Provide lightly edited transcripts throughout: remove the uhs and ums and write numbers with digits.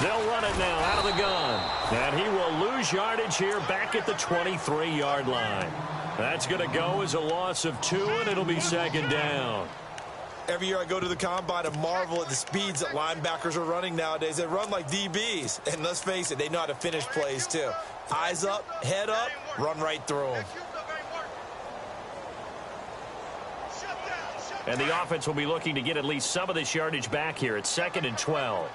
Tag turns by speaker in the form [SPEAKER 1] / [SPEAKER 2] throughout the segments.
[SPEAKER 1] They'll run it now out of the gun. And he will lose yardage here back at the 23-yard line. That's going to go as a loss of 2, and it'll be second down.
[SPEAKER 2] Every year I go to the combine and marvel at the speeds that linebackers are running nowadays. They run like DBs. And let's face it, they know how to finish plays too. Eyes up, head up, run right through them.
[SPEAKER 1] And the offense will be looking to get at least some of this yardage back here. It's 2nd and 12.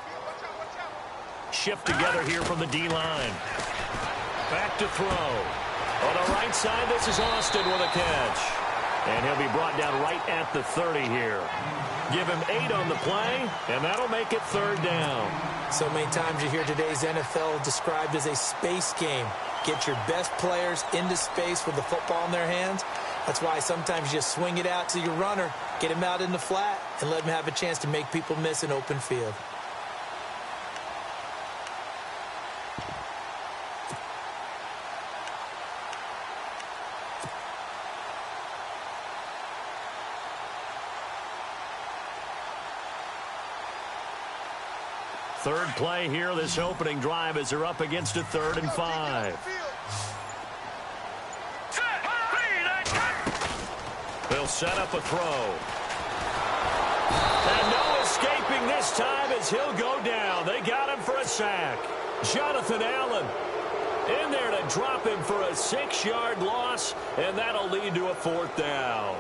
[SPEAKER 1] Shift together here from the D-line. Back to throw. On the right side, this is Austin with a catch. And he'll be brought down right at the 30 here. Give him 8 on the play, and that'll make it 3rd down.
[SPEAKER 3] So many times you hear today's NFL described as a space game. Get your best players into space with the football in their hands. That's why sometimes you just swing it out to your runner, get him out in the flat, and let him have a chance to make people miss an open field.
[SPEAKER 1] Third play here, this opening drive, as they're up against a 3rd and 5. They'll set up a throw. And no escaping this time as he'll go down. They got him for a sack. Jonathan Allen in there to drop him for a 6-yard loss, and that'll lead to a 4th down.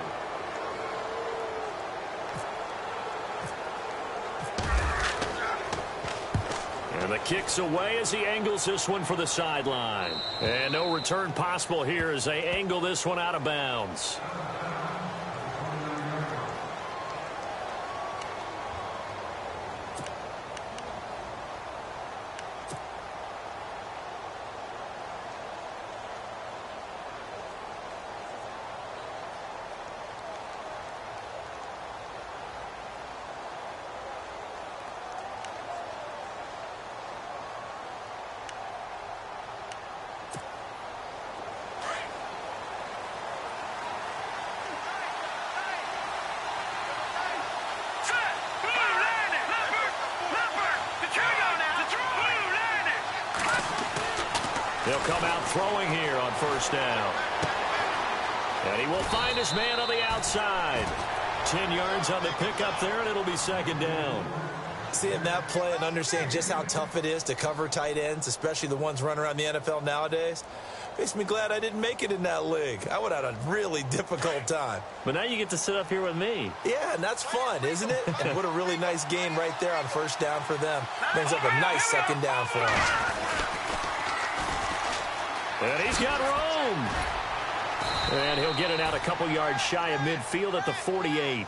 [SPEAKER 1] And the kick's away as he angles this one for the sideline. And no return possible here as they angle this one out of bounds. He'll come out throwing here on 1st down. And he will find his man on the outside. 10 yards on the pickup there, and it'll be 2nd down.
[SPEAKER 2] Seeing that play and understanding just how tough it is to cover tight ends, especially the ones running around the NFL nowadays, makes me glad I didn't make it in that league. I would have had a really difficult time.
[SPEAKER 1] But now you get to sit up here with me.
[SPEAKER 2] Yeah, and that's fun, isn't it? And what a really nice game right there on 1st down for them. Brings up a nice 2nd down for them.
[SPEAKER 1] And he's got room. And he'll get it out a couple yards shy of midfield at the 48.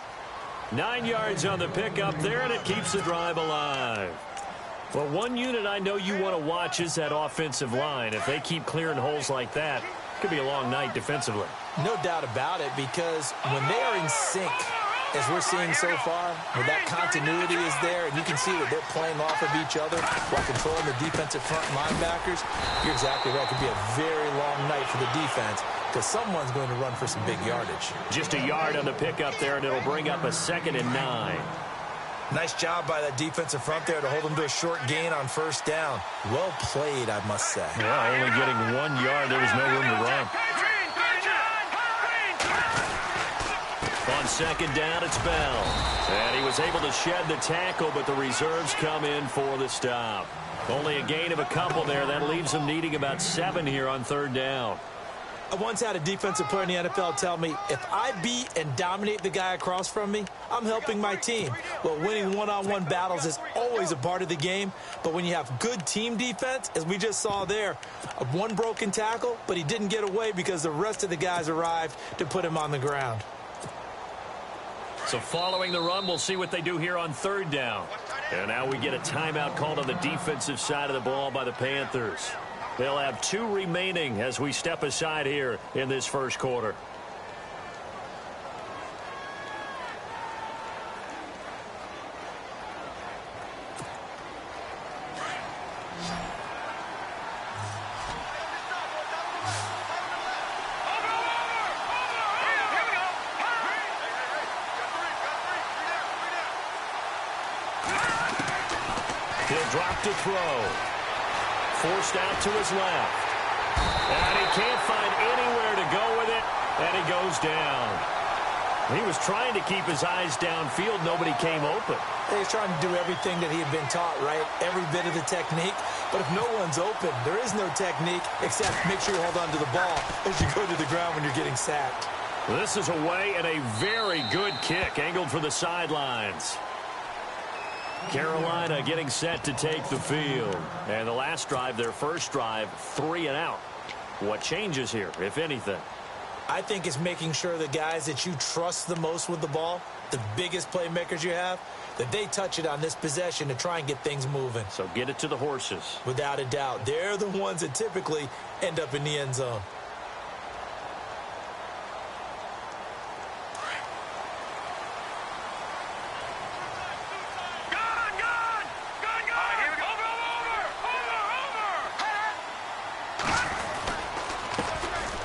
[SPEAKER 1] 9 yards on the pickup there, and it keeps the drive alive. Well, one unit I know you want to watch is that offensive line. If they keep clearing holes like that, it could be a long night defensively.
[SPEAKER 3] No doubt about it, because when they are in sync, as we're seeing so far, where that continuity is there, and you can see that they're playing off of each other while controlling the defensive front linebackers, you're exactly right. It could be a very long night for the defense because someone's going to run for some big yardage.
[SPEAKER 1] Just a yard on the pickup there, and it'll bring up a 2nd and 9.
[SPEAKER 2] Nice job by that defensive front there to hold them to a short gain on 1st down. Well played, I must say.
[SPEAKER 1] Yeah, only getting 1 yard. There was no room to run. On 2nd down, it's Bell. And he was able to shed the tackle, but the reserves come in for the stop. Only a gain of a couple there. That leaves them needing about 7 here on 3rd down.
[SPEAKER 3] I once had a defensive player in the NFL tell me, if I beat and dominate the guy across from me, I'm helping my team. Well, winning one-on-one battles is always a part of the game, but when you have good team defense, as we just saw there, one broken tackle, but he didn't get away because the rest of the guys arrived to put him on the ground.
[SPEAKER 1] So following the run, we'll see what they do here on 3rd down. And now we get a timeout called on the defensive side of the ball by the Panthers. They'll have 2 remaining as we step aside here in this 1st quarter. He'll drop to throw. Forced out to his left. And he can't find anywhere to go with it, and he goes down. He was trying to keep his eyes downfield. Nobody came open.
[SPEAKER 3] He's trying to do everything that he had been taught, right? Every bit of the technique. But if no one's open, there is no technique except make sure you hold on to the ball as you go to the ground when you're getting sacked.
[SPEAKER 1] This is away and a very good kick angled for the sidelines. Carolina getting set to take the field. And the last drive, their first drive, 3 and out. What changes here, if anything?
[SPEAKER 3] I think it's making sure the guys that you trust the most with the ball, the biggest playmakers you have, that they touch it on this possession to try and get things moving.
[SPEAKER 1] So get it to the horses.
[SPEAKER 3] Without a doubt. They're the ones that typically end up in the end zone.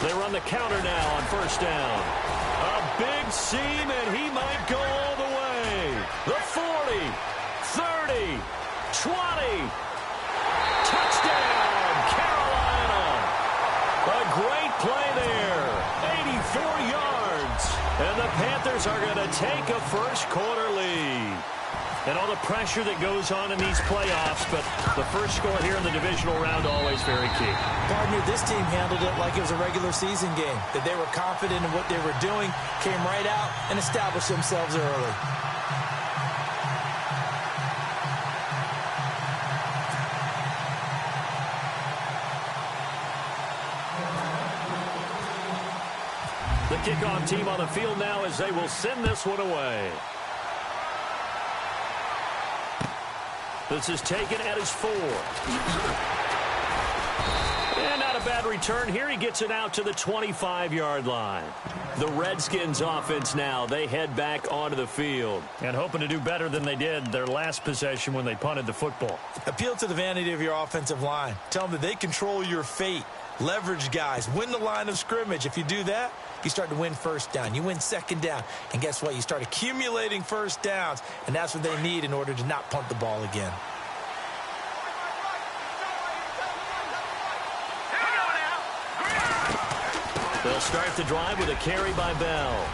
[SPEAKER 1] They run the counter now on first down. A big seam, and he might go all the way. The 40, 30, 20. Touchdown, Carolina. A great play there. 84 yards. And the Panthers are going to take a first-quarter lead. And all the pressure that goes on in these playoffs, but the first score here in the divisional round always very key.
[SPEAKER 3] Partner, this team handled it like it was a regular season game, that they were confident in what they were doing, came right out and established themselves early.
[SPEAKER 1] The kickoff team on the field now as they will send this one away. This is taken at his 4. And not a bad return here. He gets it out to the 25-yard line. The Redskins offense now, they head back onto the field. And hoping to do better than they did their last possession when they punted the football.
[SPEAKER 3] Appeal to the vanity of your offensive line. Tell them that they control your fate. Leverage guys. Win the line of scrimmage. If you do that, you start to win first down. You win second down. And guess what? You start accumulating first downs. And that's what they need in order to not punt the ball again.
[SPEAKER 1] They'll start the drive with a carry by Bell.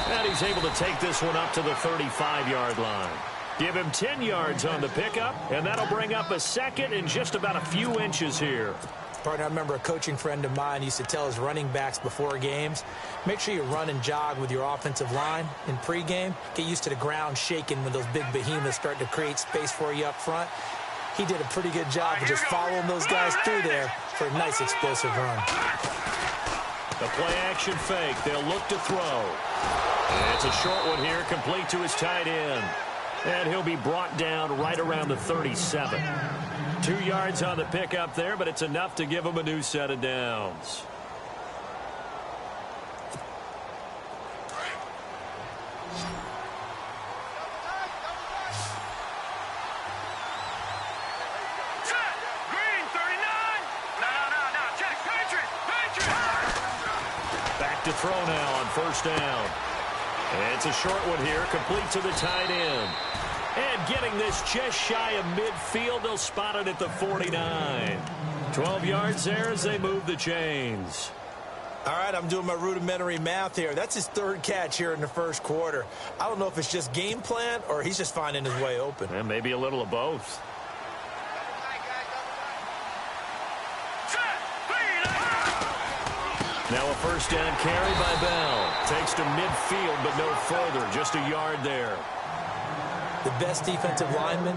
[SPEAKER 1] And he's able to take this one up to the 35-yard line. Give him 10 yards on the pickup, and that'll bring up a second in just about a few inches here.
[SPEAKER 3] Partner, I remember a coaching friend of mine used to tell his running backs before games, make sure you run and jog with your offensive line in pregame. Get used to the ground shaking when those big behemoths start to create space for you up front. He did a pretty good job of just following those guys through there for a nice explosive run.
[SPEAKER 1] The play-action fake. They'll look to throw. And it's a short one here, complete to his tight end. And he'll be brought down right around the 37. 2 yards on the pickup there, but it's enough to give him a new set of downs. Back to throw now on first down. And it's a short one here, complete to the tight end. And getting this just shy of midfield, they'll spot it at the 49. 12 yards there as they move the chains.
[SPEAKER 3] All right, I'm doing my rudimentary math here. That's his third catch here in the first quarter. I don't know if it's just game plan or he's just finding his way open.
[SPEAKER 1] And maybe a little of both. Now a first down carry by Bell. Takes to midfield, but no further. Just a yard there.
[SPEAKER 3] The best defensive linemen,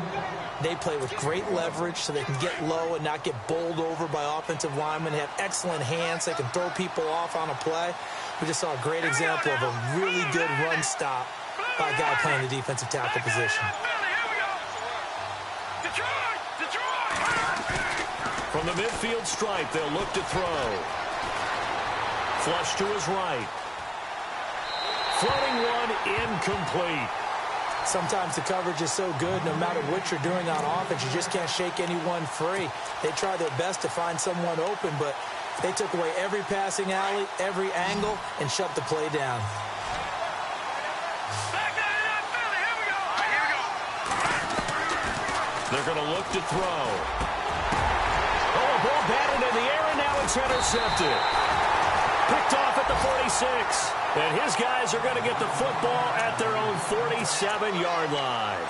[SPEAKER 3] they play with great leverage so they can get low and not get bowled over by offensive linemen. They have excellent hands. They can throw people off on a play. We just saw a great example of a really good run stop by a guy playing the defensive tackle position.
[SPEAKER 1] From the midfield stripe, they'll look to throw. Flush to his right. Floating one, incomplete.
[SPEAKER 3] Sometimes the coverage is so good, no matter what you're doing on offense, you just can't shake anyone free. They try their best to find someone open, but they took away every passing alley, every angle, and shut the play down.
[SPEAKER 1] They're going to look to throw. Oh, a ball batted in the air, and now it's intercepted. Picked off at the 46. And his guys are going to get the football at their own 47-yard line.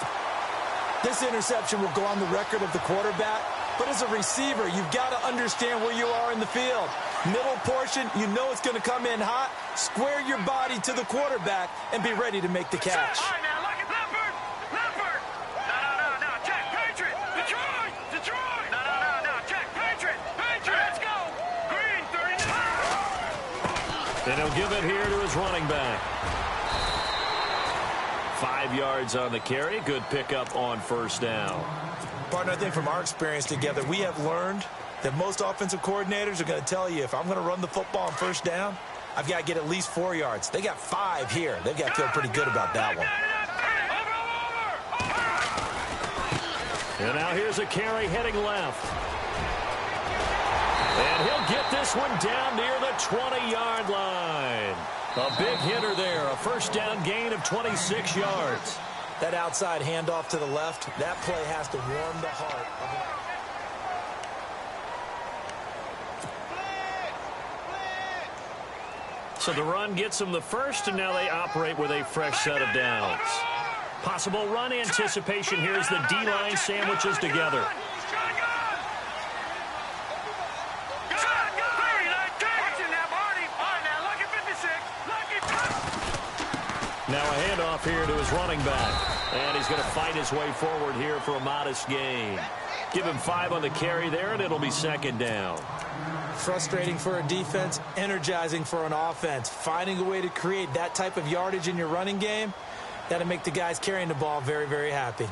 [SPEAKER 3] This interception will go on the record of the quarterback, but as a receiver, you've got to understand where you are in the field. Middle portion, you know it's going to come in hot. Square your body to the quarterback and be ready to make the catch.
[SPEAKER 4] All right, now, look at Leopard. Leopard. No. Check. Patriot. Detroit. No. Check. Patriot. Let's go. Green, 39.
[SPEAKER 1] And he'll give it here to his running back. 5 yards on the carry. Good pickup on first down.
[SPEAKER 2] Partner, I think from our experience together, we have learned that most offensive coordinators are going to tell you, if I'm going to run the football on first down, I've got to get at least 4 yards. They got 5 here. They've got to feel pretty good about that one.
[SPEAKER 1] And now here's a carry heading left. And he'll get this one down near the 20-yard line. A big hitter there. A first down gain of 26 yards.
[SPEAKER 3] That outside handoff to the left, that play has to warm the heart of
[SPEAKER 1] So the run gets them the first, and now they operate with a fresh set of downs. Possible run anticipation here as the D-line sandwiches together. Now a handoff here to his running back. And he's going to fight his way forward here for a modest gain. Give him 5 on the carry there, and it'll be second down.
[SPEAKER 3] frustrating for a defense, energizing for an offense. Finding a way to create that type of yardage in your running game, that'll make the guys carrying the ball very, very happy.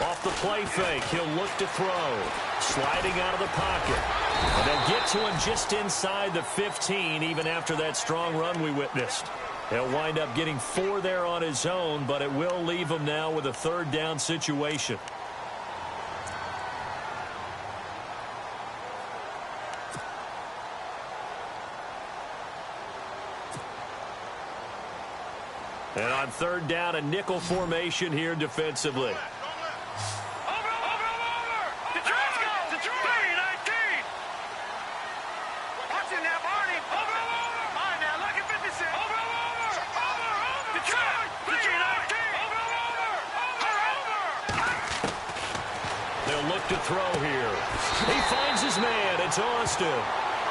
[SPEAKER 1] Off the play fake, he'll look to throw. Sliding out of the pocket. And they'll get to him just inside the 15, even after that strong run we witnessed. He'll wind up getting 4 there on his own, but it will leave him now with a third down situation. And on third down, a nickel formation here defensively. To throw here. He finds his man. It's Austin.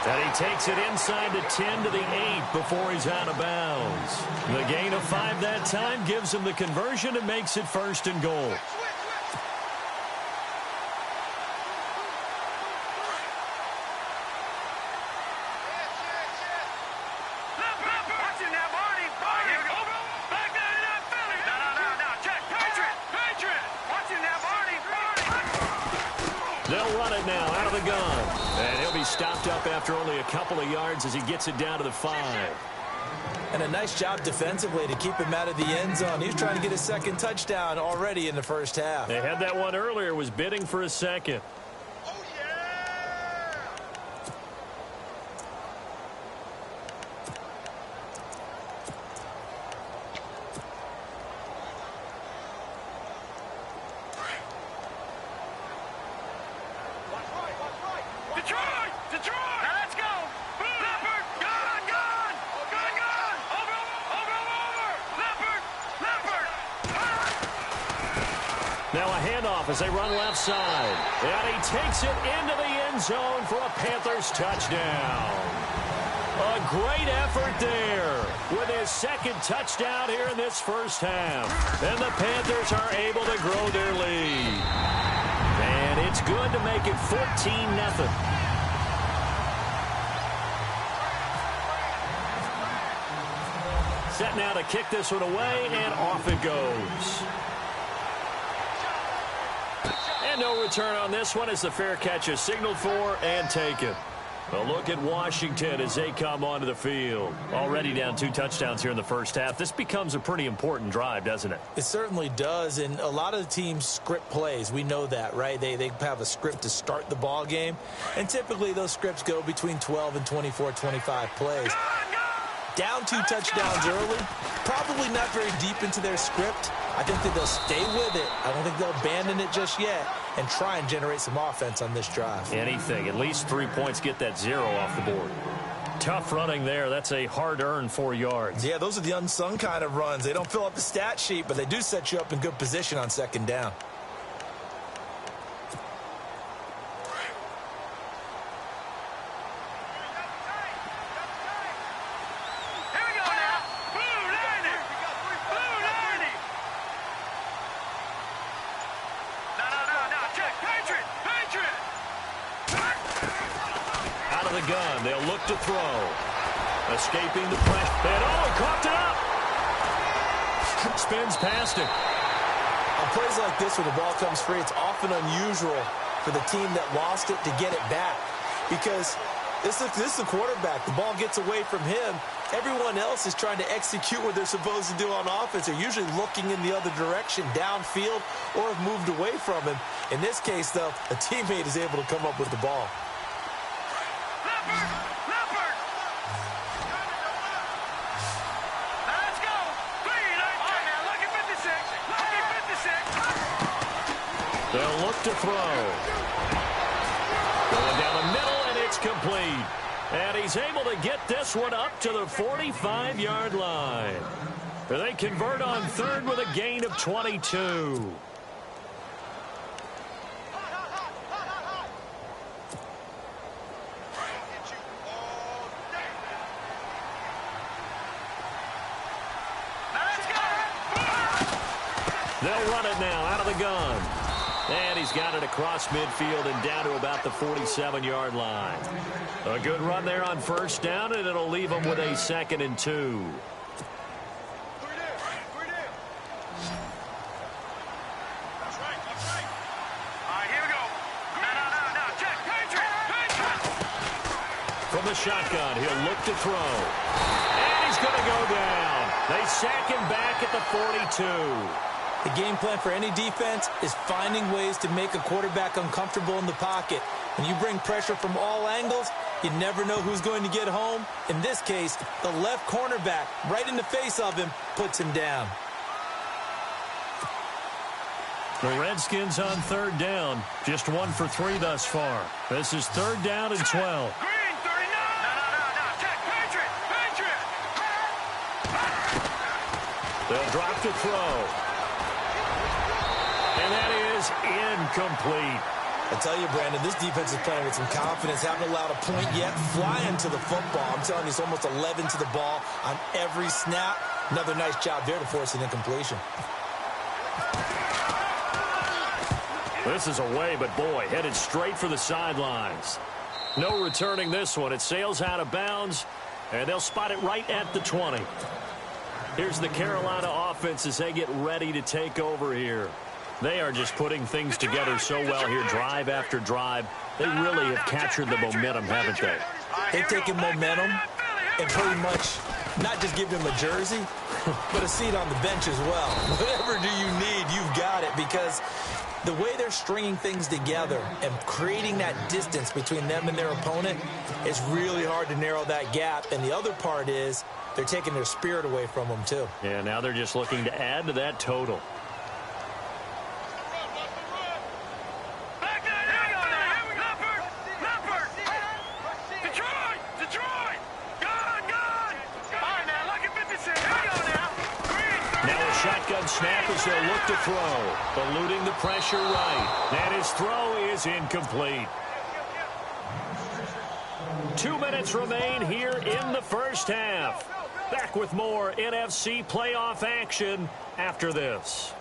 [SPEAKER 1] And he takes it inside the 10 to the 8 before he's out of bounds. The gain of 5 that time gives him the conversion and makes it first and goal. They'll run it now out of the gun. And he'll be stopped up after only a couple of yards as he gets it down to the 5.
[SPEAKER 3] And a nice job defensively to keep him out of the end zone. He's trying to get a second touchdown already in the first half.
[SPEAKER 1] They had that one earlier, was bidding for a second. Now a handoff as they run left side. And he takes it into the end zone for a Panthers touchdown. A great effort there with his second touchdown here in this first half. And the Panthers are able to grow their lead. And it's good to make it 14-0. Set now to kick this one away, and off it goes. And no return on this one as the fair catch is signaled for and taken. A look at Washington as they come onto the field. Already down 2 touchdowns here in the first half. This becomes a pretty important drive, doesn't it?
[SPEAKER 3] It certainly does, and a lot of the teams script plays. We know that, right? They have a script to start the ball game, and typically those scripts go between 12 and 24, 25 plays. Down 2 touchdowns early, probably not very deep into their script. I think that they'll stay with it. I don't think they'll abandon it just yet and try and generate some offense on this drive.
[SPEAKER 1] Anything. At least 3 points, get that 0 off the board. Tough running there. That's a hard-earned 4 yards.
[SPEAKER 2] Yeah, those are the unsung kind of runs. They don't fill up the stat sheet, but they do set you up in good position on second down.
[SPEAKER 1] Gun. They'll look to throw. Escaping the pressure. And he caught it up. Spins past him.
[SPEAKER 3] On plays like this, when the ball comes free, it's often unusual for the team that lost it to get it back. Because this is the quarterback. The ball gets away from him. Everyone else is trying to execute what they're supposed to do on offense. They're usually looking in the other direction, downfield, or have moved away from him. In this case, though, a teammate is able to come up with the ball.
[SPEAKER 1] They'll look to throw. Going down the middle, and it's complete. And he's able to get this one up to the 45-yard line. They convert on third with a gain of 22. They'll run it now out of the gun. And he's got it across midfield and down to about the 47-yard line. A good run there on first down, and it'll leave him with a 2nd and 2.
[SPEAKER 4] All right, here we go. Now, check. Patriot.
[SPEAKER 1] From the shotgun, he'll look to throw. And he's going to go down. They sack him back at the 42.
[SPEAKER 3] The game plan for any defense is finding ways to make a quarterback uncomfortable in the pocket. When you bring pressure from all angles, you never know who's going to get home. In this case, the left cornerback, right in the face of him, puts him down.
[SPEAKER 1] The Redskins on third down. Just 1 for 3 thus far. This is 3rd down and 12.
[SPEAKER 4] Green, 39. No. Check. Patriot.
[SPEAKER 1] They'll drop to throw. And that is incomplete.
[SPEAKER 2] I tell you, Brandon, this defense is playing with some confidence. Haven't allowed a point yet. Flying to the football. I'm telling you, it's almost 11 to the ball on every snap. Another nice job there to force an incompletion.
[SPEAKER 1] This is away, but boy, headed straight for the sidelines. No returning this one. It sails out of bounds, and they'll spot it right at the 20. Here's the Carolina offense as they get ready to take over here. They are just putting things together so well here, drive after drive. They really have captured the momentum, haven't they?
[SPEAKER 3] They've taken momentum and pretty much not just give him a jersey, but a seat on the bench as well. Whatever do you need, you've got it, because the way they're stringing things together and creating that distance between them and their opponent, it's really hard to narrow that gap. And the other part is they're taking their spirit away from them, too.
[SPEAKER 1] Yeah, now they're just looking to add to that total. Shotgun snap as they'll look to throw. Eluding the pressure right. And his throw is incomplete. 2 minutes remain here in the first half. Back with more NFC playoff action after this.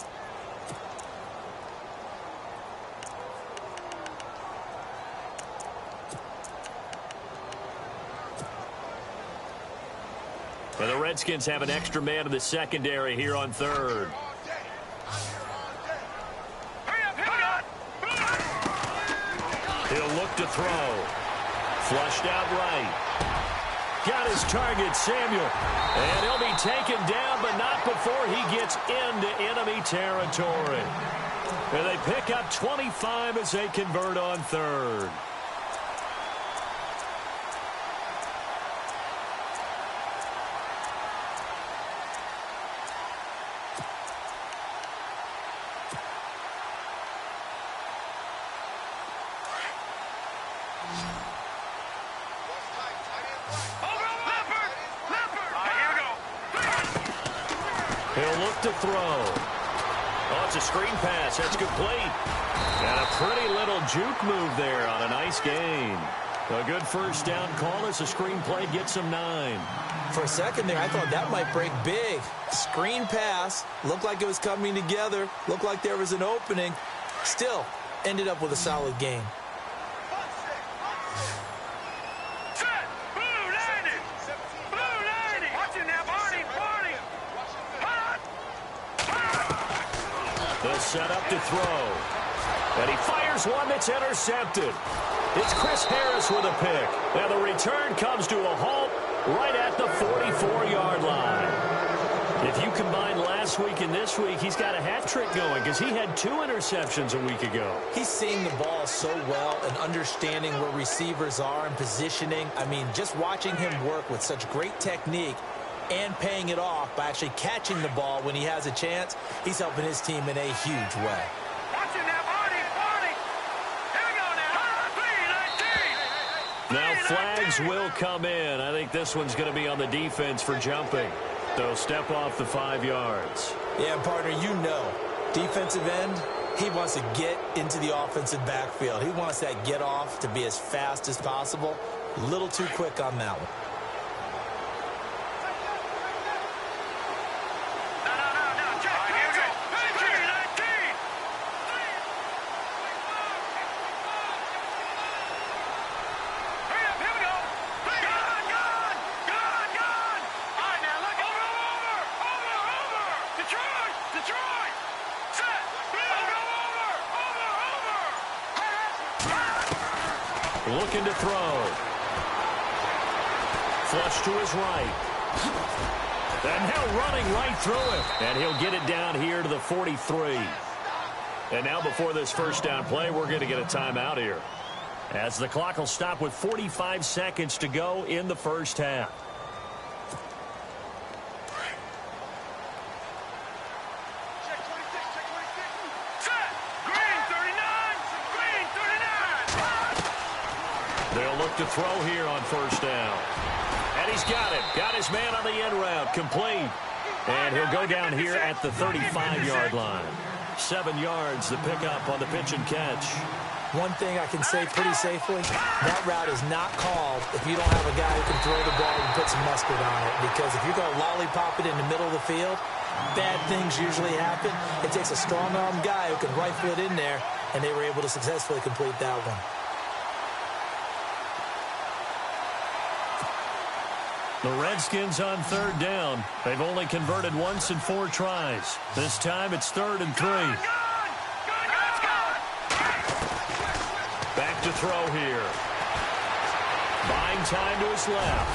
[SPEAKER 1] Well, the Redskins have an extra man in the secondary here on third. He'll look to throw. Flushed out right. Got his target, Samuel. And he'll be taken down, but not before he gets into enemy territory. And they pick up 25 as they convert on third. He'll look to throw. Oh, it's a screen pass. That's complete. And a pretty little juke move there on a nice gain. A good first down call as the screen play gets him 9.
[SPEAKER 3] For a second there, I thought that might break big. Screen pass. Looked like it was coming together. Looked like there was an opening. Still, ended up with a solid game.
[SPEAKER 4] Set. Blue landing. Blue landing. Watch it now, Barney. Barney. Hot.
[SPEAKER 1] The setup to throw. And he fires one that's intercepted. It's Chris Harris with a pick. And the return comes to a halt right at the 44-yard line. If you combine last week and this week, he's got a hat trick going because he had 2 interceptions a week ago.
[SPEAKER 3] He's seeing the ball so well and understanding where receivers are and positioning. I mean, just watching him work with such great technique and paying it off by actually catching the ball when he has a chance, he's helping his team in a huge way.
[SPEAKER 4] Watch it now, Barney. Barney. Here we go now. 3-19.
[SPEAKER 1] Now flags will come in. I think this one's going to be on the defense for jumping. They'll step off the 5 yards.
[SPEAKER 3] Yeah, partner, you know, defensive end, he wants to get into the offensive backfield. He wants that get off to be as fast as possible. A little too quick on that one.
[SPEAKER 4] No. Check. Here we go. 3-19. Hurry up. Here we go. Gone. All right, now look. Over. Detroit. Set. Over.
[SPEAKER 1] Looking to throw. Flush to his right. And now running right through it. And he'll get it down here to the 43. And now before this first down play, we're going to get a timeout here, as the clock will stop with 45 seconds to go in the first half.
[SPEAKER 4] Set. Green 39.
[SPEAKER 1] They'll look to throw here on first down. And he's got it. Got his man on the end route. Complete. And he'll go down here at the 35-yard line. 7 yards the pickup on the pitch and catch.
[SPEAKER 3] One thing I can say pretty safely, that route is not called if you don't have a guy who can throw the ball and put some mustard on it. Because if you're going to lollipop it in the middle of the field, bad things usually happen. It takes a strong-arm guy who can rifle it in there, and they were able to successfully complete that one.
[SPEAKER 1] The Redskins on third down. They've only converted once in 4 tries. This time it's 3rd and 3. Back to throw here. Buying time to his left.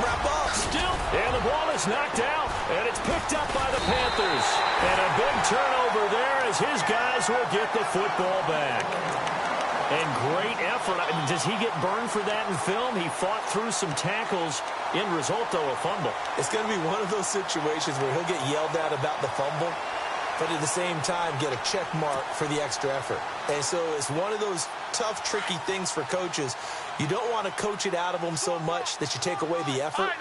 [SPEAKER 3] Wrap up.
[SPEAKER 1] Still, and the ball is knocked out, and it's picked up by the Panthers. And a big turnover there as his guys will get the football back. And great effort. Does he get burned for that in film? He fought through some tackles. End result, though, a fumble.
[SPEAKER 3] It's going to be one of those situations where he'll get yelled at about the fumble, but at the same time get a check mark for the extra effort. And so it's one of those tough, tricky things for coaches. You don't want to coach it out of them so much that you take away the effort.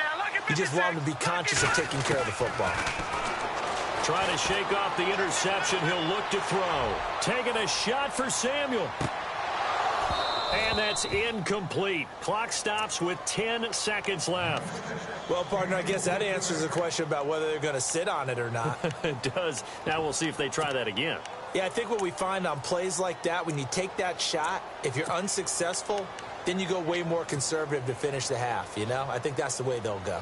[SPEAKER 3] You just want them to be conscious of taking care of the football.
[SPEAKER 1] Trying to shake off the interception. He'll look to throw. Taking a shot for Samuel. And that's incomplete. Clock stops with 10 seconds left.
[SPEAKER 3] Well, partner, I guess that answers the question about whether they're going to sit on it or not.
[SPEAKER 1] It does. Now we'll see if they try that again.
[SPEAKER 3] Yeah, I think what we find on plays like that, when you take that shot, if you're unsuccessful, then you go way more conservative to finish the half, you know? I think that's the way they'll go.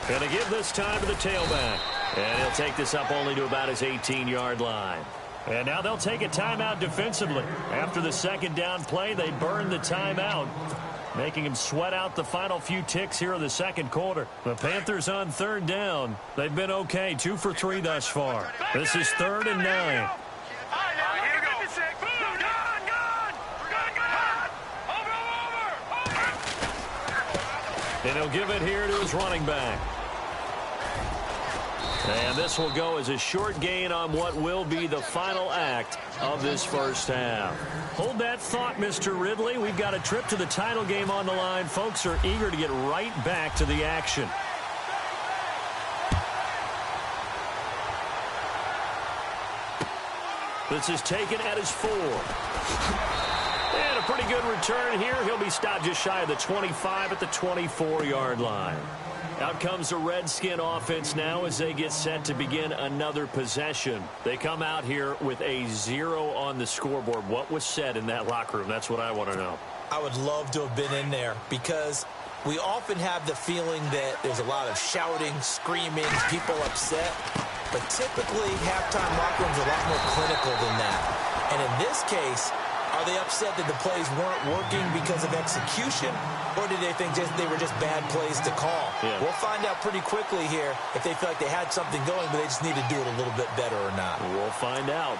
[SPEAKER 1] Going to give this time to the tailback. And he'll take this up only to about his 18-yard line. And now they'll take a timeout defensively. After the second down play, they burn the timeout, making him sweat out the final few ticks here in the second quarter. The Panthers on third down. They've been okay, 2 for 3 thus far. This is 3rd and 9. And he'll give it here to his running back. And this will go as a short gain on what will be the final act of this first half. Hold that thought, Mr. Ridley. We've got a trip to the title game on the line. Folks are eager to get right back to the action. This is taken at his 4. And a pretty good return here. He'll be stopped just shy of the 25 at the 24-yard line. Out comes the Redskin offense now as they get set to begin another possession. They come out here with a 0 on the scoreboard. What was said in that locker room? That's what I want to know.
[SPEAKER 3] I would love to have been in there because we often have the feeling that there's a lot of shouting, screaming, people upset. But typically, halftime locker rooms are a lot more clinical than that. And in this case, are they upset that the plays weren't working because of execution, or did they think they were just bad plays to call?
[SPEAKER 1] Yeah.
[SPEAKER 3] We'll find out pretty quickly here if they feel like they had something going, but they just need to do it a little bit better or not.
[SPEAKER 1] We'll find out.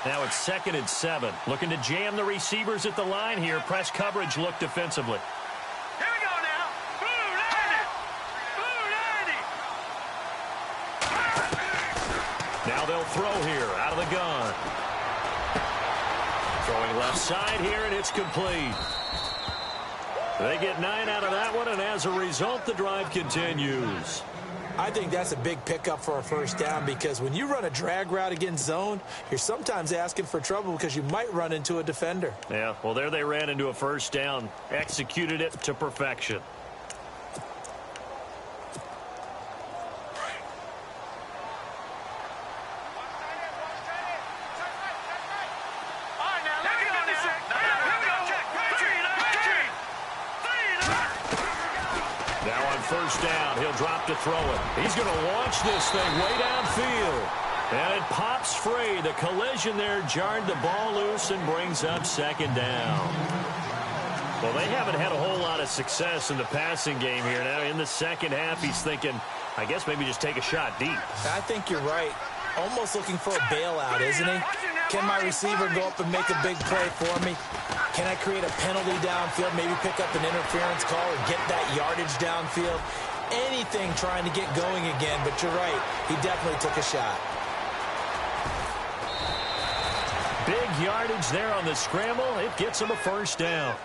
[SPEAKER 1] Now it's 2nd and 7. Looking to jam the receivers at the line here. Press coverage look defensively.
[SPEAKER 4] Here we go now. Blue 90.
[SPEAKER 1] Now they'll throw here out of the gun. Throwing left side here, and it's complete. They get 9 out of that one, and as a result, the drive continues.
[SPEAKER 3] I think that's a big pickup for a first down because when you run a drag route against zone, you're sometimes asking for trouble because you might run into a defender.
[SPEAKER 1] Yeah, well, there they ran into a first down. Executed it to perfection. First down, he'll drop to throw it. He's going to launch this thing way downfield. And it pops free. The collision there jarred the ball loose and brings up 2nd down. Well, they haven't had a whole lot of success in the passing game here. Now in the second half, he's thinking, I guess maybe just take a shot deep.
[SPEAKER 3] I think you're right. Almost looking for a bailout, isn't he? Can my receiver go up and make a big play for me? Can I create a penalty downfield, maybe pick up an interference call or get that yardage downfield? Anything trying to get going again, but you're right. He definitely took a shot.
[SPEAKER 1] Big yardage there on the scramble. It gets him a first down.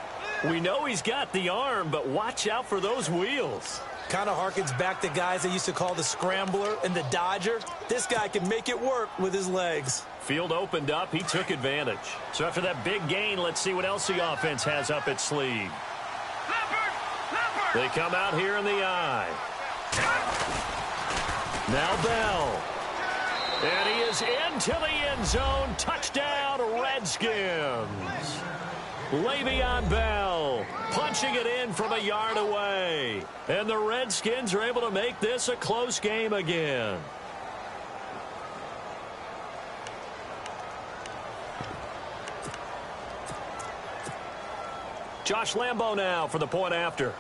[SPEAKER 1] We know he's got the arm, but watch out for those wheels.
[SPEAKER 3] Kind of harkens back to guys they used to call the scrambler and the dodger. This guy can make it work with his legs.
[SPEAKER 1] Field opened up. He took advantage. So after that big gain, let's see what else the offense has up its sleeve. They come out here in the eye. Now Bell. And he is into the end zone. Touchdown, Redskins. Le'Veon Bell punching it in from a yard away. And the Redskins are able to make this a close game again. Josh Lambo now for the point after.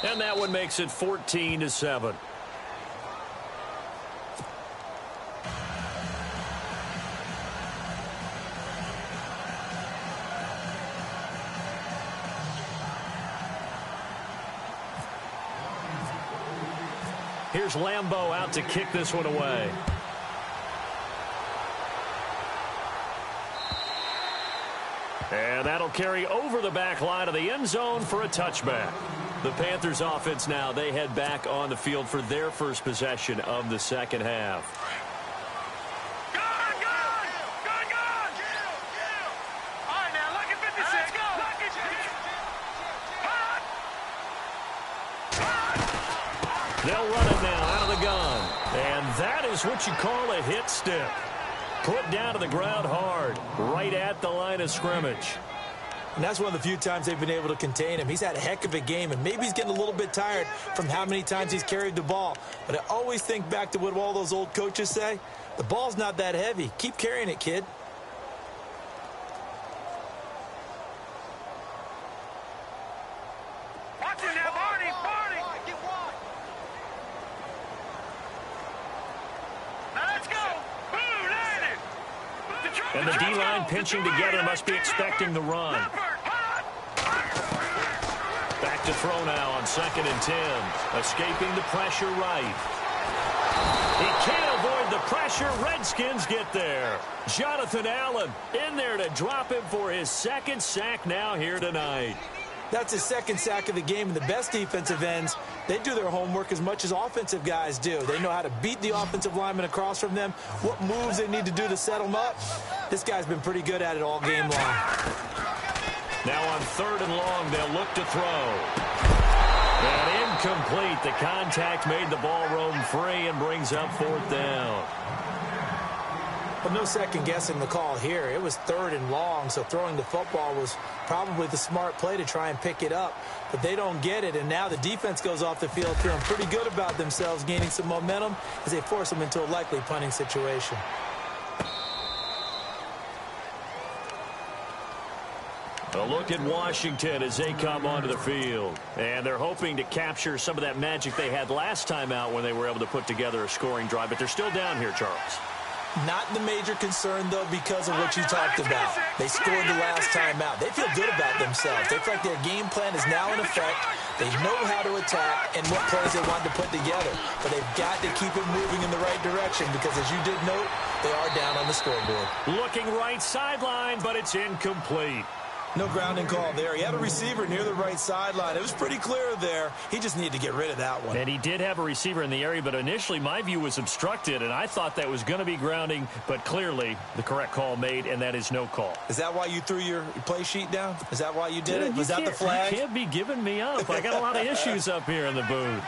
[SPEAKER 1] And that one makes it 14-7. Here's Lambo out to kick this one away. And that'll carry over the back line of the end zone for a touchback. The Panthers offense now, they head back on the field for their first possession of the second half.
[SPEAKER 4] All right, now, look at 56.
[SPEAKER 1] They'll run it now out of the gun. And that is what you call a hit stick. Put down to the ground hard, right at the line of scrimmage.
[SPEAKER 3] And that's one of the few times they've been able to contain him. He's had a heck of a game, and maybe he's getting a little bit tired from how many times he's carried the ball. But I always think back to what all those old coaches say. The ball's not that heavy. Keep carrying it, kid.
[SPEAKER 4] Watch it now, Barney.
[SPEAKER 1] And the D-line pinching together must be expecting the run. Back to throw now on 2nd and 10. Escaping the pressure right. He can't avoid the pressure. Redskins get there. Jonathan Allen in there to drop him for his 2nd sack now here tonight.
[SPEAKER 3] That's his 2nd sack of the game, and the best defensive ends, they do their homework as much as offensive guys do. They know how to beat the offensive lineman across from them, what moves they need to do to set them up. This guy's been pretty good at it all game long.
[SPEAKER 1] Now on 3rd and long, they'll look to throw. And incomplete. The contact made the ball roam free and brings up 4th down.
[SPEAKER 3] Well, no second guessing the call here. It was 3rd and long, so throwing the football was probably the smart play to try and pick it up. But they don't get it, and now the defense goes off the field feeling pretty good about themselves, gaining some momentum as they force them into a likely punting situation.
[SPEAKER 1] A look at Washington as they come onto the field. And they're hoping to capture some of that magic they had last time out when they were able to put together a scoring drive. But they're still down here, Charles.
[SPEAKER 3] Not the major concern, though, because of what you talked about. They scored the last time out. They feel good about themselves. They feel like their game plan is now in effect. They know how to attack and what plays they want to put together. But they've got to keep it moving in the right direction because, as you did note, they are down on the scoreboard.
[SPEAKER 1] Looking right sideline, but it's incomplete.
[SPEAKER 2] No grounding call there. He had a receiver near the right sideline. It was pretty clear there. He just needed to get rid of that one.
[SPEAKER 1] And he did have a receiver in the area, but initially my view was obstructed, and I thought that was going to be grounding, but clearly the correct call made, and that is no call.
[SPEAKER 2] Is that why you threw your play sheet down? Is that why you did it? Was that the flag?
[SPEAKER 1] You can't be giving me up. I got a lot of issues up here in the booth.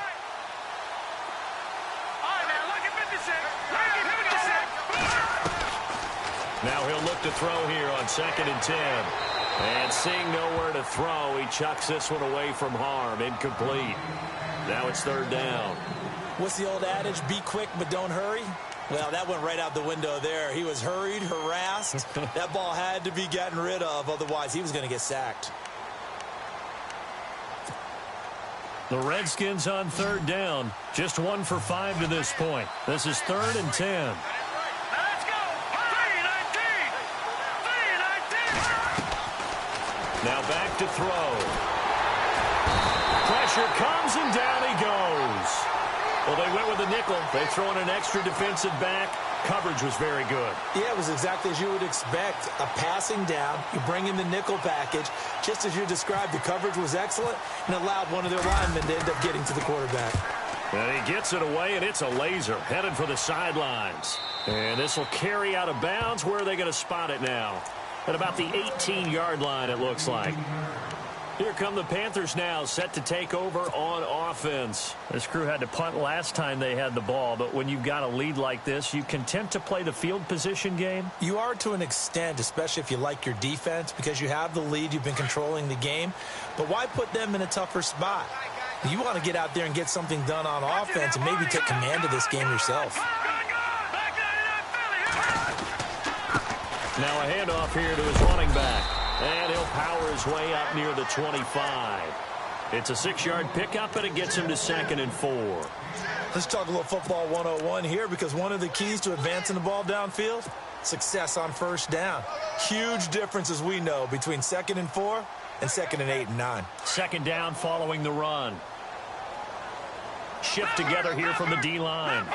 [SPEAKER 1] Now he'll look to throw here on 2nd and 10. And seeing nowhere to throw, he chucks this one away from harm. Incomplete. Now it's 3rd down.
[SPEAKER 3] What's the old adage? Be quick, but don't hurry. Well, that went right out the window there. He was hurried, harassed. That ball had to be gotten rid of. Otherwise, he was going to get sacked.
[SPEAKER 1] The Redskins on 3rd down. Just 1 for 5 to this point. This is 3rd and 10. Now back to throw. Pressure comes and down he goes. Well, they went with a nickel. They throw in an extra defensive back. Coverage was very good.
[SPEAKER 3] Yeah, it was exactly as you would expect. A passing down. You bring in the nickel package. Just as you described, the coverage was excellent and allowed one of their linemen to end up getting to the quarterback.
[SPEAKER 1] And he gets it away, and it's a laser headed for the sidelines. And this will carry out of bounds. Where are they going to spot it now? At about the 18-yard line, it looks like. Here come the Panthers now, set to take over on offense. This crew had to punt last time they had the ball, but when you've got a lead like this, you content to play the field position game?
[SPEAKER 2] You are to an extent, especially if you like your defense, because you have the lead, you've been controlling the game. But why put them in a tougher spot? You want to get out there and get something done on offense and maybe take command of this game yourself.
[SPEAKER 1] Now a handoff here to his running back. And he'll power his way up near the 25. It's a 6-yard pickup, and it gets him to 2nd and 4.
[SPEAKER 2] Let's talk a little football 101 here, because one of the keys to advancing the ball downfield, success on 1st down. Huge difference, as we know, between 2nd and 4 and 2nd and 8 and 9.
[SPEAKER 1] 2nd down following the run. Shift together here from the D-line.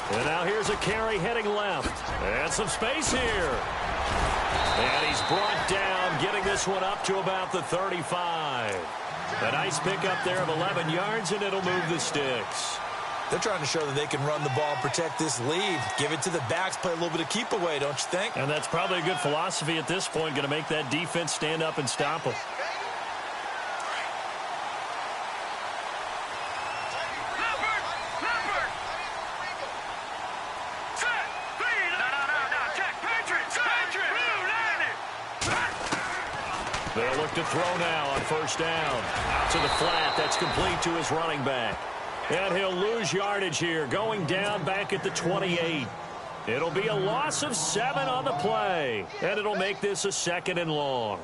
[SPEAKER 1] And now here's a carry heading left. And some space here. And he's brought down, getting this one up to about the 35. A nice pickup there of 11 yards, and it'll move the sticks.
[SPEAKER 2] They're trying to show that they can run the ball and protect this lead. Give it to the backs, play a little bit of keep away, don't you think?
[SPEAKER 1] And that's probably a good philosophy at this point, going to make that defense stand up and stop them. They'll look to throw now on 1st down. Out to the flat. That's complete to his running back. And he'll lose yardage here, going down back at the 28. It'll be a loss of 7 on the play. And it'll make this a 2nd and long.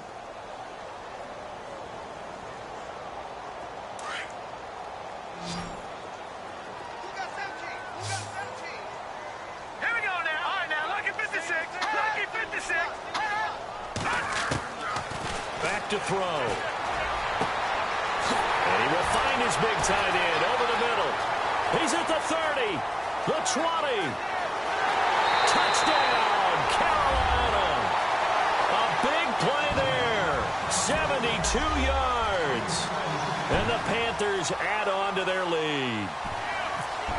[SPEAKER 1] to throw. And he will find his big tight end over the middle. He's at the 30, the 20. Touchdown, Carolina. A big play there. 72 yards. And the Panthers add on to their lead.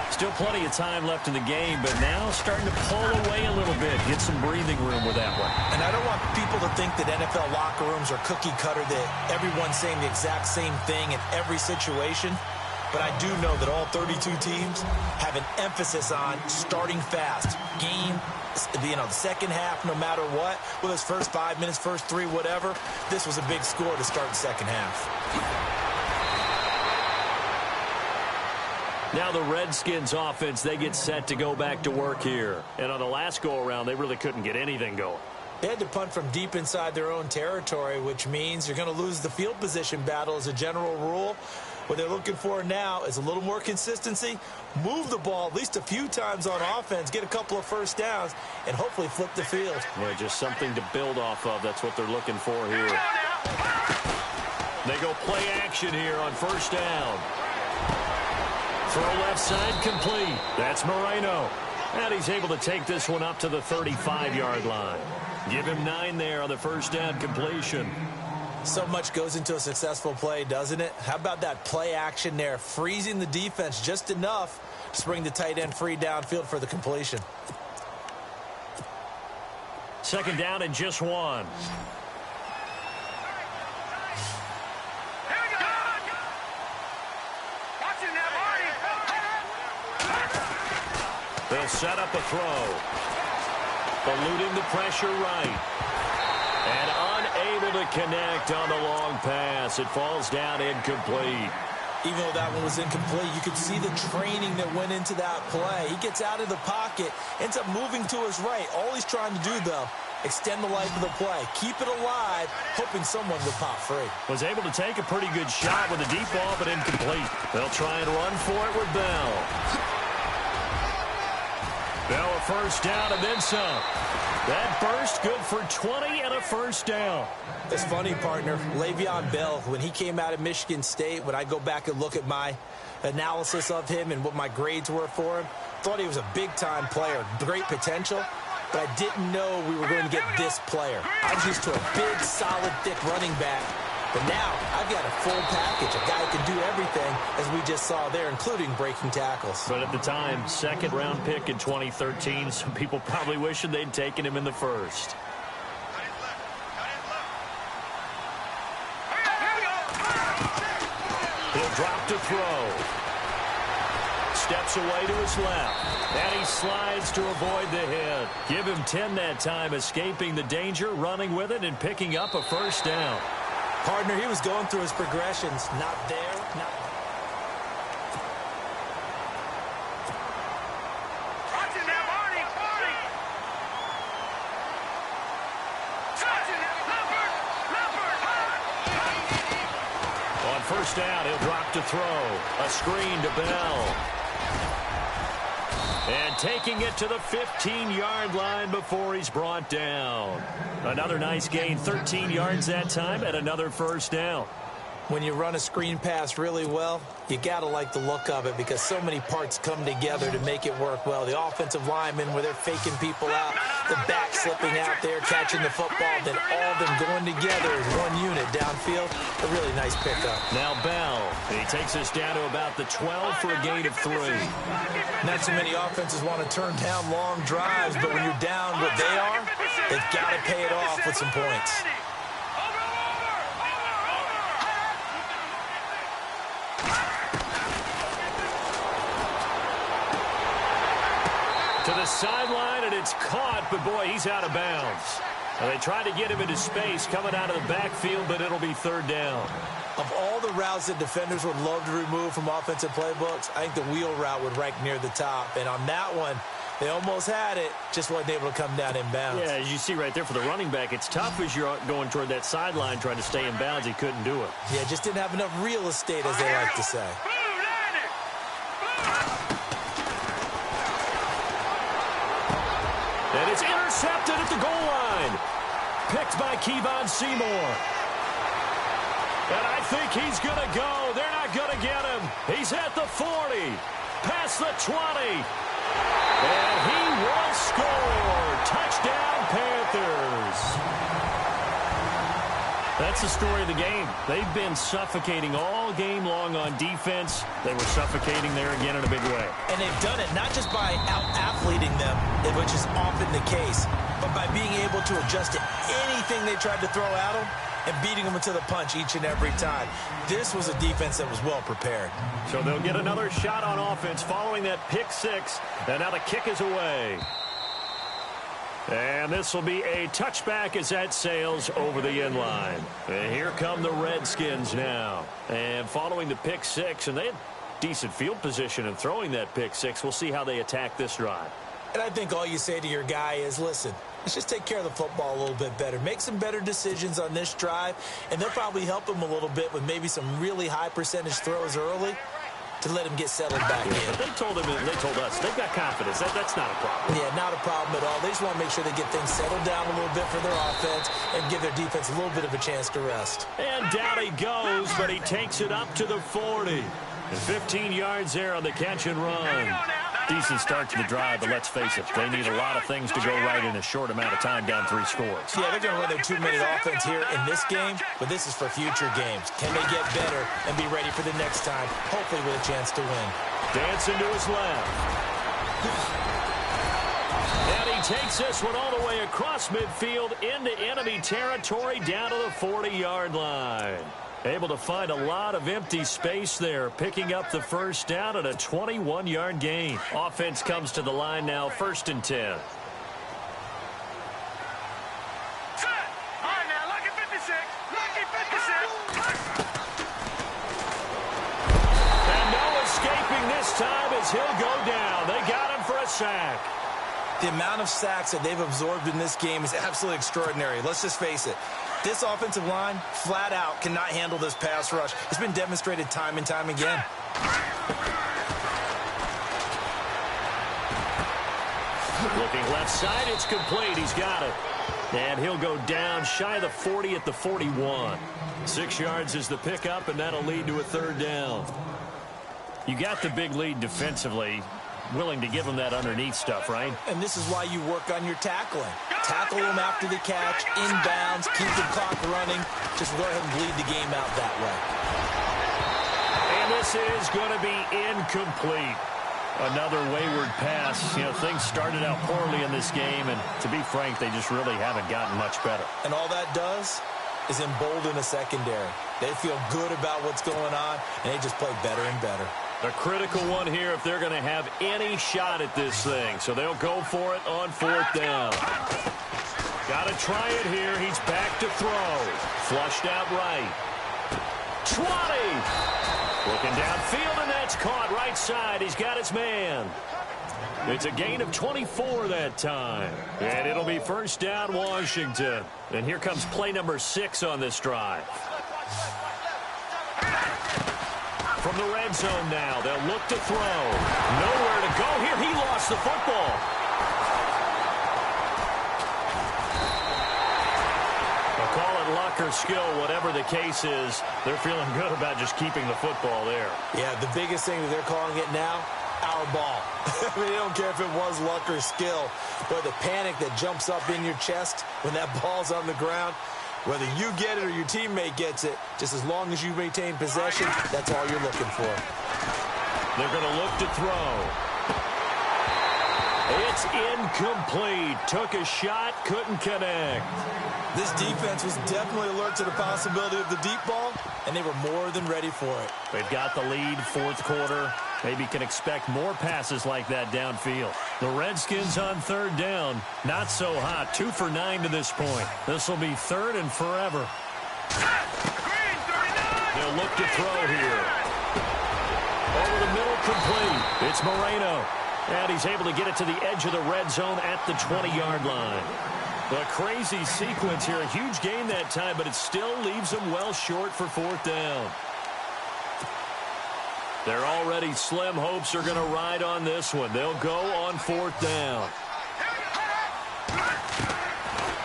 [SPEAKER 1] Still plenty of time left in the game, but now starting to pull away a little bit. Get some breathing room with that one.
[SPEAKER 2] And I don't want people to think that NFL locker rooms are cookie cutter, that everyone's saying the exact same thing in every situation. But I do know that all 32 teams have an emphasis on starting fast. Game, the second half, no matter what, whether it's first 5 minutes, first 3, whatever, this was a big score to start the second half.
[SPEAKER 1] Now the Redskins offense, they get set to go back to work here. And on the last go-around, they really couldn't get anything going.
[SPEAKER 3] They had to punt from deep inside their own territory, which means you're going to lose the field position battle as a general rule. What they're looking for now is a little more consistency, move the ball at least a few times on offense, get a couple of first downs, and hopefully flip the field.
[SPEAKER 1] Yeah, just something to build off of. That's what they're looking for here. They go play action here on first down. Throw left side complete. That's Moreno. And he's able to take this one up to the 35-yard line. Give him 9 there on the first down completion.
[SPEAKER 3] So much goes into a successful play, doesn't it? How about that play action there, freezing the defense just enough to bring the tight end free downfield for the completion.
[SPEAKER 1] Second down and just 1. They'll set up a throw. Eluding the pressure right. And unable to connect on the long pass. It falls down incomplete.
[SPEAKER 3] Even though that one was incomplete, you could see the training that went into that play. He gets out of the pocket, ends up moving to his right. All he's trying to do, though, extend the life of the play. Keep it alive, hoping someone would pop free.
[SPEAKER 1] Was able to take a pretty good shot with a deep ball, but incomplete. They'll try and run for it with Bell. Bell a first down and then some. That burst good for 20 and a first down.
[SPEAKER 3] It's funny, partner. Le'Veon Bell, when he came out of Michigan State, when I go back and look at my analysis of him and what my grades were for him, thought he was a big-time player, great potential, but I didn't know we were going to get this player. I was used to a big, solid, thick running back. But now I've got a full package, a guy who can do everything, as we just saw there, including breaking tackles.
[SPEAKER 1] But at the time, second-round pick in 2013, some people probably wishing they'd taken him in the first. He'll drop to throw. Steps away to his left. And he slides to avoid the hit. Give him 10 that time, escaping the danger, running with it, and picking up a first down.
[SPEAKER 3] Partner, he was going through his progressions. Not there, not...
[SPEAKER 1] On first down, he'll drop to throw. A screen to Bell. And taking it to the 15-yard line before he's brought down. Another nice gain, 13 yards that time, and another first down.
[SPEAKER 3] When you run a screen pass really well, you got to like the look of it because so many parts come together to make it work well. The offensive linemen, where they're faking people out, the back slipping out there, catching the football, then all of them going together as one unit downfield. A really nice pickup.
[SPEAKER 1] Now Bell, and he takes us down to about the 12 for a gain of 3.
[SPEAKER 3] Not too many offenses want to turn down long drives, but when you're down what they are, they've got to pay it off with some points.
[SPEAKER 1] To the sideline, and it's caught, but boy, he's out of bounds. And they tried to get him into space coming out of the backfield, but it'll be third down.
[SPEAKER 3] Of all the routes that defenders would love to remove from offensive playbooks, I think the wheel route would rank near the top. And on that one, they almost had it, just wasn't able to come down in bounds.
[SPEAKER 1] Yeah, as you see right there for the running back, it's tough as you're going toward that sideline trying to stay in bounds. He couldn't do it.
[SPEAKER 3] Yeah, just didn't have enough real estate, as they like to say.
[SPEAKER 1] And it's intercepted at the goal line. Picked by Kevon Seymour. And I think he's going to go. They're not going to get him. He's at the 40, past the 20. And he will score. Touchdown, Panthers. That's the story of the game. They've been suffocating all game long on defense. They were suffocating there again in a big way.
[SPEAKER 3] And they've done it not just by out-athleting them, which is often the case, but by being able to adjust to anything they tried to throw at them and beating them into the punch each and every time. This was a defense that was well prepared.
[SPEAKER 1] So they'll get another shot on offense following that pick six. And now the kick is away. And this will be a touchback as that sails over the end line. And here come the Redskins now. And following the pick six, and they had decent field position in throwing that pick six. We'll see how they attack this drive.
[SPEAKER 3] And I think all you say to your guy is, listen, let's just take care of the football a little bit better. Make some better decisions on this drive, and they'll probably help him a little bit with maybe some really high percentage throws early to let him get settled back in.
[SPEAKER 1] But they told us, they've got confidence. That's not a problem.
[SPEAKER 3] Yeah, not a problem at all. They just want to make sure they get things settled down a little bit for their offense and give their defense a little bit of a chance to rest.
[SPEAKER 1] And down he goes, but he takes it up to the 40. And 15 yards there on the catch and run. Decent start to the drive, but let's face it, they need a lot of things to go right in a short amount of time down 3 scores.
[SPEAKER 3] Yeah, they're going to run their 2-minute offense here in this game, but this is for future games. Can they get better and be ready for the next time, hopefully with a chance to win?
[SPEAKER 1] Dancing to his left. And he takes this one all the way across midfield into enemy territory down to the 40-yard line. Able to find a lot of empty space there, picking up the first down at a 21-yard gain. Offense comes to the line now, 1st and 10.
[SPEAKER 4] Set. All right, now, lucky 56. Lucky 56.
[SPEAKER 1] And no escaping this time as he'll go down. They got him for a sack.
[SPEAKER 3] The amount of sacks that they've absorbed in this game is absolutely extraordinary. Let's just face it. This offensive line, flat out, cannot handle this pass rush. It's been demonstrated time and time again.
[SPEAKER 1] Looking left side, it's complete. He's got it. And he'll go down shy of the 40 at the 41. 6 yards is the pickup, and that'll lead to a 3rd down. You got the big lead defensively. Willing to give him that underneath stuff, right?
[SPEAKER 3] And this is why you work on your tackling. Tackle them after the catch, inbounds, keep the clock running. Just go ahead and bleed the game out that way.
[SPEAKER 1] And this is going to be incomplete. Another wayward pass. You know, things started out poorly in this game, and to be frank, they just really haven't gotten much better.
[SPEAKER 3] And all that does is embolden a secondary. They feel good about what's going on, and they just play better and better.
[SPEAKER 1] A critical one here if they're going to have any shot at this thing. So they'll go for it on 4th down. Got to try it here. He's back to throw. Flushed out right. 20. Looking downfield, and that's caught right side. He's got his man. It's a gain of 24 that time. And it'll be 1st down, Washington. And here comes play number 6 on this drive. From the red zone now, they'll look to throw. Nowhere to go here. He lost the football. They'll call it luck or skill, whatever the case is. They're feeling good about just keeping the football there.
[SPEAKER 3] Yeah, the biggest thing that they're calling it now, our ball. I mean, they don't care if it was luck or skill, but the panic that jumps up in your chest when that ball's on the ground, whether you get it or your teammate gets it, just as long as you maintain possession, that's all you're looking for.
[SPEAKER 1] They're going to look to throw. It's incomplete. Took a shot, couldn't connect.
[SPEAKER 3] This defense was definitely alert to the possibility of the deep ball, and they were more than ready for it.
[SPEAKER 1] They've got the lead, 4th quarter. Maybe can expect more passes like that downfield. The Redskins on 3rd down. Not so hot. 2 for 9 to this point. This will be 3rd and forever. They'll look to throw here. Over the middle, complete. It's Moreno. And he's able to get it to the edge of the red zone at the 20-yard line. A crazy sequence here. A huge gain that time, but it still leaves them well short for 4th down. Their already slim hopes are going to ride on this one. They'll go on 4th down.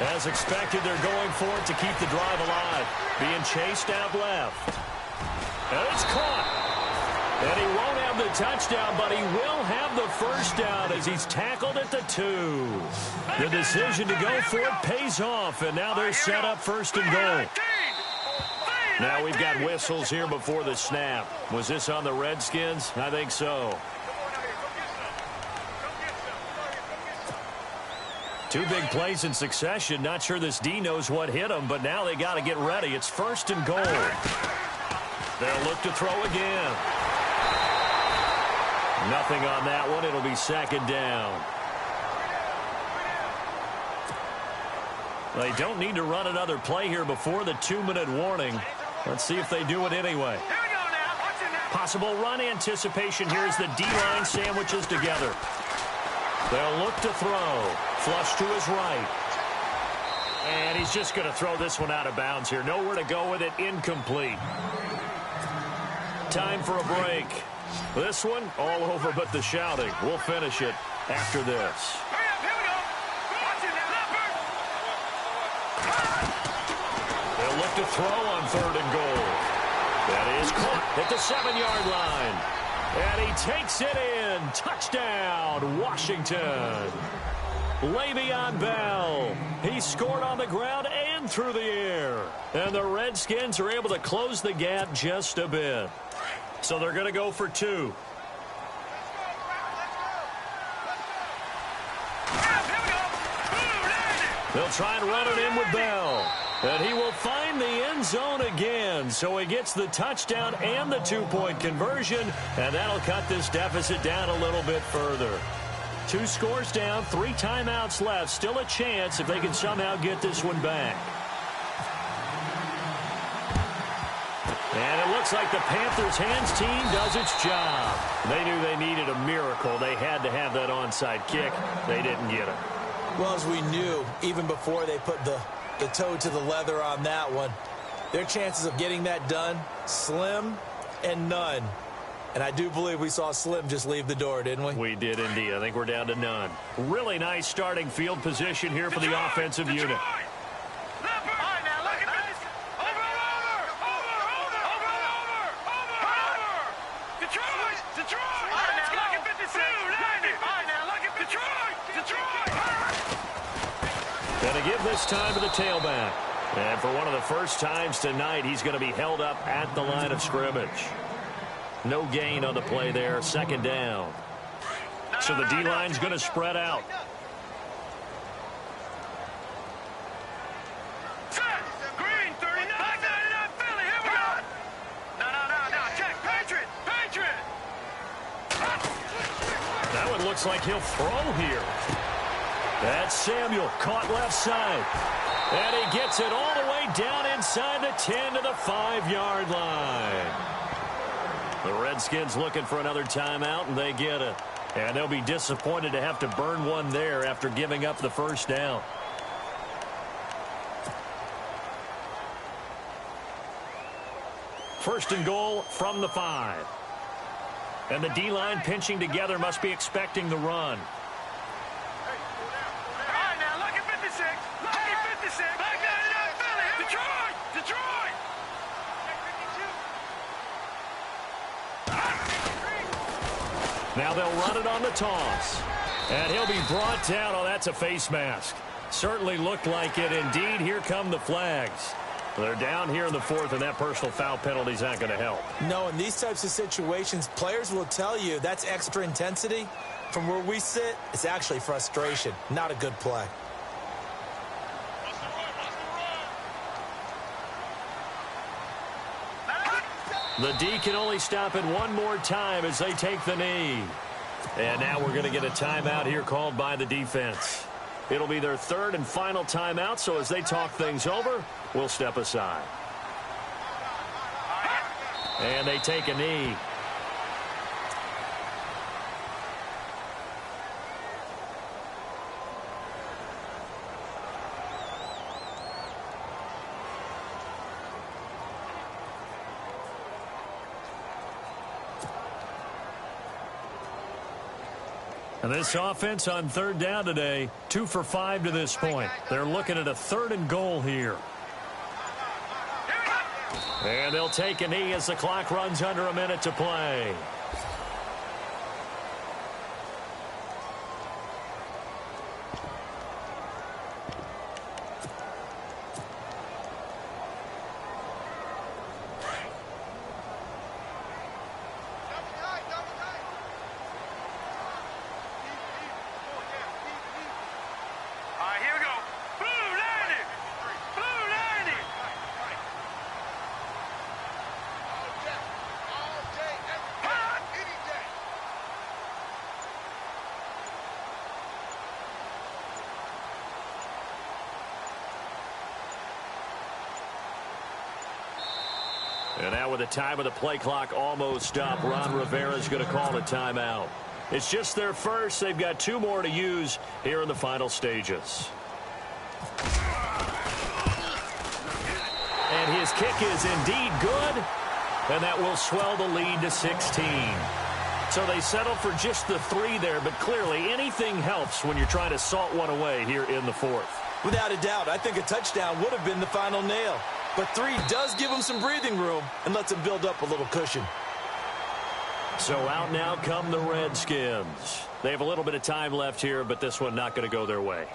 [SPEAKER 1] As expected, they're going for it to keep the drive alive. Being chased out left. And it's caught. And he won't have the touchdown, but he will have the first down as he's tackled at the 2. The decision to go for it pays off, and now they're set up first and goal. Now we've got whistles here before the snap. Was this on the Redskins? I think so. 2 big plays in succession. Not sure this D knows what hit him, but now they got to get ready. It's first and goal. They'll look to throw again. Nothing on that one. It'll be second down. They don't need to run another play here before the 2-minute warning. Let's see if they do it anyway. Possible run anticipation here as the D-line sandwiches together. They'll look to throw. Flush to his right. And he's just going to throw this one out of bounds here. Nowhere to go with it. Incomplete. Time for a break. This one, all over but the shouting. We'll finish it after this. They'll look to throw on 3rd and goal. That is caught at the 7-yard line. And he takes it in. Touchdown, Washington. Le'Veon Bell. He scored on the ground and through the air. And the Redskins are able to close the gap just a bit. So they're going to go for 2. They'll try and run it in with Bell. And he will find the end zone again. So he gets the touchdown and the 2-point conversion. And that'll cut this deficit down a little bit further. 2 scores down, 3 timeouts left. Still a chance if they can somehow get this one back. And it looks like the Panthers' hands team does its job. They knew they needed a miracle. They had to have that onside kick. They didn't get it.
[SPEAKER 3] Well, as we knew, even before they put the toe to the leather on that one, their chances of getting that done, slim and none. And I do believe we saw Slim just leave the door, didn't we?
[SPEAKER 1] We did indeed. I think we're down to none. Really nice starting field position here for the offensive unit. Going to give this time to the tailback. And for one of the first times tonight, he's going to be held up at the line of scrimmage. No gain on the play there. Second down. So the D-line's going to spread out.
[SPEAKER 4] Green, 39, 99, Philly, here we go. No, check, Patriot.
[SPEAKER 1] That one looks like he'll throw here. That's Samuel, caught left side. And he gets it all the way down inside the 10 to the 5-yard line. The Redskins looking for another timeout, and they get it. And they'll be disappointed to have to burn one there after giving up the first down. First and goal from the 5. And the D-line pinching together must be expecting the run. Now they'll run it on the toss. And he'll be brought down. Oh, that's a face mask. Certainly looked like it indeed. Here come the flags. They're down here in the 4th, and that personal foul penalty is not going to help.
[SPEAKER 3] No, in these types of situations, players will tell you that's extra intensity. From where we sit, it's actually frustration. Not a good play.
[SPEAKER 1] The D can only stop it one more time as they take the knee. And now we're going to get a timeout here called by the defense. It'll be their 3rd and final timeout, so as they talk things over, we'll step aside. And they take a knee. And this offense on third down today, 2 for 5 to this point. They're looking at a 3rd and goal here. And they'll take a knee as the clock runs under a minute to play. And now with the time of the play clock almost up, Ron Rivera's going to call a timeout. It's just their first. They've got 2 more to use here in the final stages. And his kick is indeed good. And that will swell the lead to 16. So they settle for just the 3 there, but clearly anything helps when you're trying to salt one away here in the 4th.
[SPEAKER 3] Without a doubt, I think a touchdown would have been the final nail. But 3 does give them some breathing room and lets them build up a little cushion.
[SPEAKER 1] So out now come the Redskins. They have a little bit of time left here, but this one not going to go their way.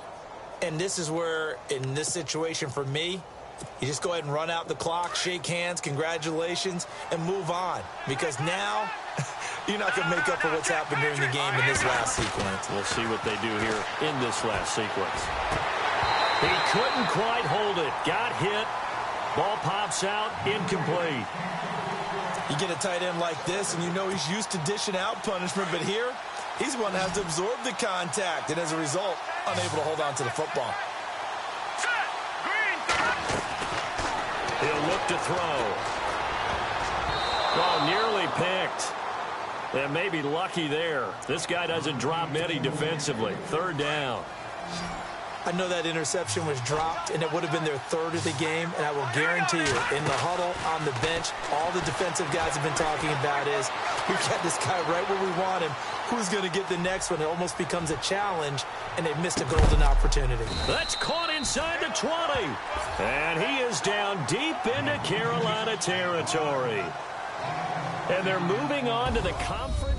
[SPEAKER 3] And this is where, in this situation for me, you just go ahead and run out the clock, shake hands, congratulations, and move on. Because now, you're not going to make up for what's happened during the game in this last sequence.
[SPEAKER 1] We'll see what they do here in this last sequence. He couldn't quite hold it. Got hit. Ball pops out, incomplete.
[SPEAKER 3] You get a tight end like this, and you know he's used to dishing out punishment, but here, he's one that has to absorb the contact, and as a result, unable to hold on to the football.
[SPEAKER 1] He'll look to throw. Oh, nearly picked. And maybe lucky there. This guy doesn't drop many defensively. 3rd down.
[SPEAKER 3] I know that interception was dropped, and it would have been their 3rd of the game, and I will guarantee you, in the huddle, on the bench, all the defensive guys have been talking about is, we've got this guy right where we want him. Who's going to get the next one? It almost becomes a challenge, and they've missed a golden opportunity.
[SPEAKER 1] That's caught inside the 20. And he is down deep into Carolina territory. And they're moving on to the conference.